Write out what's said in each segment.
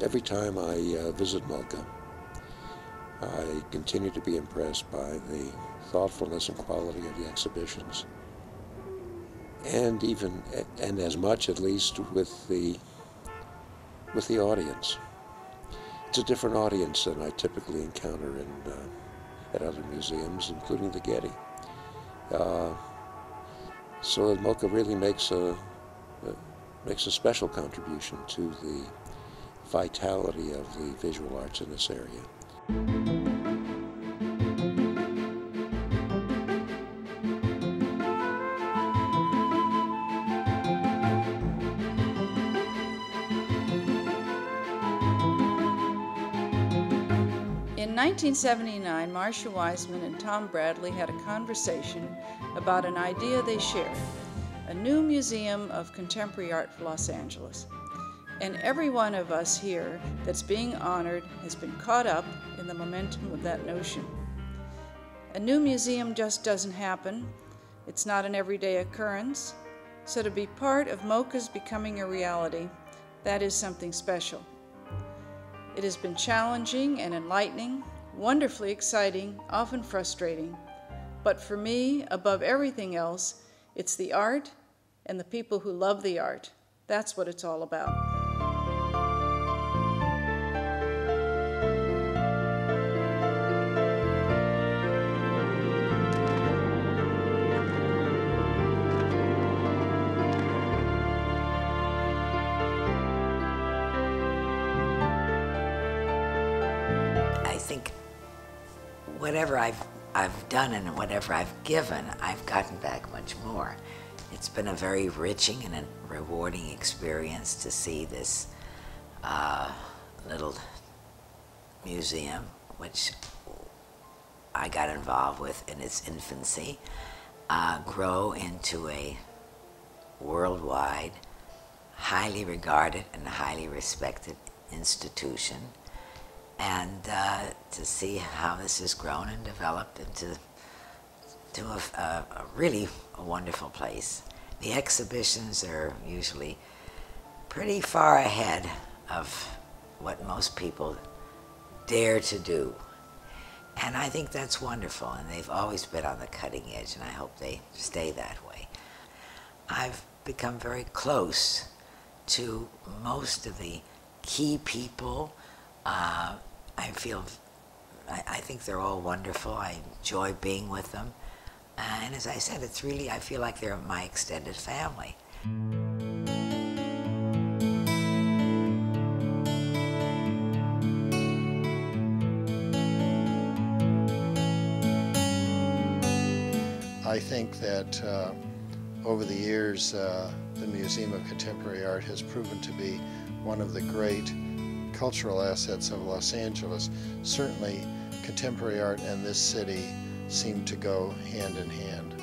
Every time I visit MOCA, I continue to be impressed by the thoughtfulness and quality of the exhibitions, and as much at least with the audience. It's a different audience than I typically encounter at other museums, including the Getty. So MOCA really makes a special contribution to the vitality of the visual arts in this area. In 1979, Marcia Wiseman and Tom Bradley had a conversation about an idea they shared, a new museum of contemporary art for Los Angeles. And every one of us here that's being honored has been caught up in the momentum of that notion. A new museum just doesn't happen. It's not an everyday occurrence. So to be part of MOCA's becoming a reality, that is something special. It has been challenging and enlightening, wonderfully exciting, often frustrating. But for me, above everything else, it's the art and the people who love the art. That's what it's all about. I think whatever I've done and whatever I've given, I've gotten back much more. It's been a very enriching and a rewarding experience to see this little museum, which I got involved with in its infancy, grow into a worldwide, highly regarded and highly respected institution. And to see how this has grown and developed into a really wonderful place. The exhibitions are usually pretty far ahead of what most people dare to do. And I think that's wonderful, and they've always been on the cutting edge, and I hope they stay that way. I've become very close to most of the key people. I think they're all wonderful. I enjoy being with them. And as I said, it's really, I feel like they're my extended family. I think that over the years, the Museum of Contemporary Art has proven to be one of the great cultural assets of Los Angeles. Certainly, contemporary art and this city seem to go hand in hand.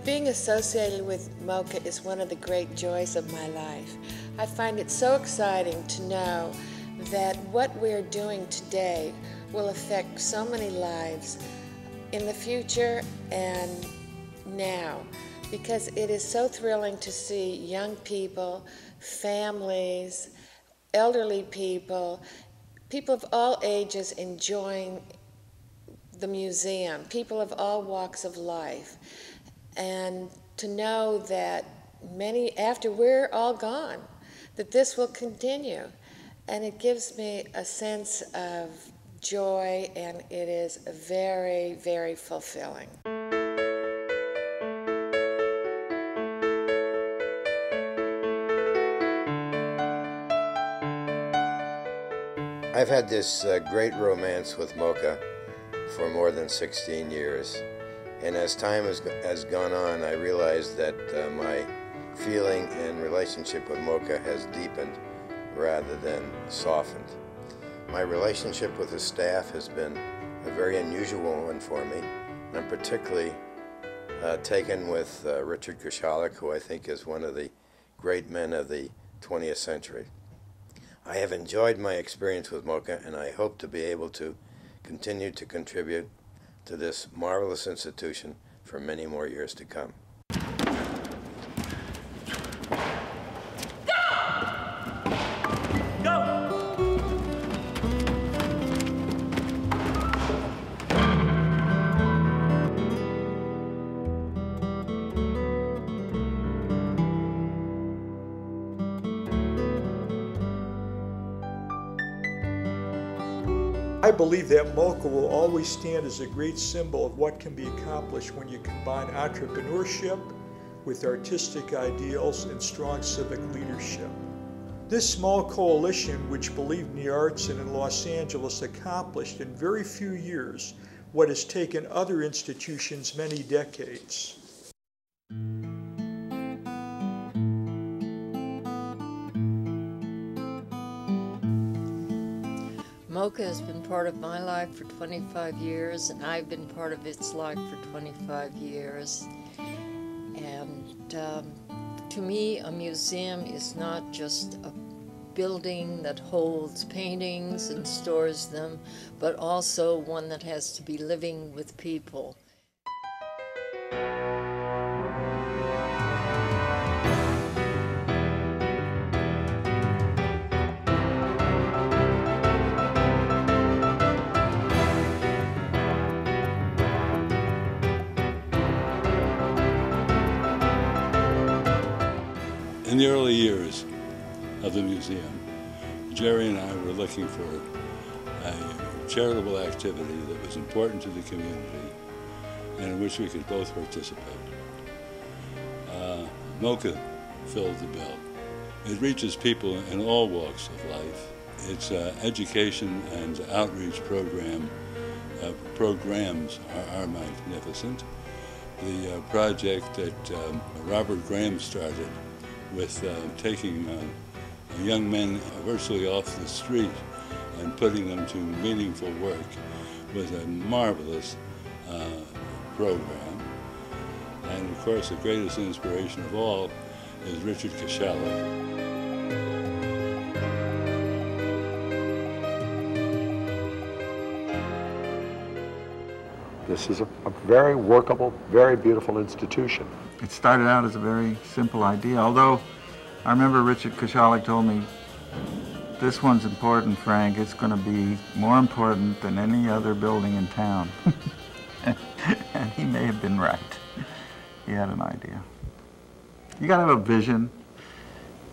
Being associated with MOCA is one of the great joys of my life. I find it so exciting to know that what we're doing today will affect so many lives in the future and now, because it is so thrilling to see young people, families, elderly people, people of all ages enjoying the museum, people of all walks of life. And to know that after we're all gone, that this will continue. And it gives me a sense of joy, and it is very, very fulfilling. I've had this great romance with MOCA for more than 16 years. And as time has gone on, I realized that my feeling and relationship with MOCA has deepened rather than softened. My relationship with the staff has been a very unusual one for me. I'm particularly taken with Richard Kushalik, who I think is one of the great men of the 20th century. I have enjoyed my experience with MOCA, and I hope to be able to continue to contribute to this marvelous institution for many more years to come. I believe that MOCA will always stand as a great symbol of what can be accomplished when you combine entrepreneurship with artistic ideals and strong civic leadership. This small coalition, which believed in the arts and in Los Angeles, accomplished in very few years what has taken other institutions many decades. MOCA has been part of my life for 25 years, and I've been part of its life for 25 years. And to me, a museum is not just a building that holds paintings and stores them, but also one that has to be living with people. In the early years of the museum, Jerry and I were looking for a charitable activity that was important to the community and in which we could both participate. MOCA filled the bill. It reaches people in all walks of life. Its education and outreach programs are magnificent. The project that Robert Graham started with taking young men virtually off the street and putting them to meaningful work was a marvelous program. And of course, the greatest inspiration of all is Richard Kushalik. This is a very workable, very beautiful institution. It started out as a very simple idea, although I remember Richard Kushalik told me, this one's important, Frank. It's going to be more important than any other building in town. And he may have been right. He had an idea. You got to have a vision,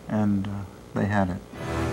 and they had it.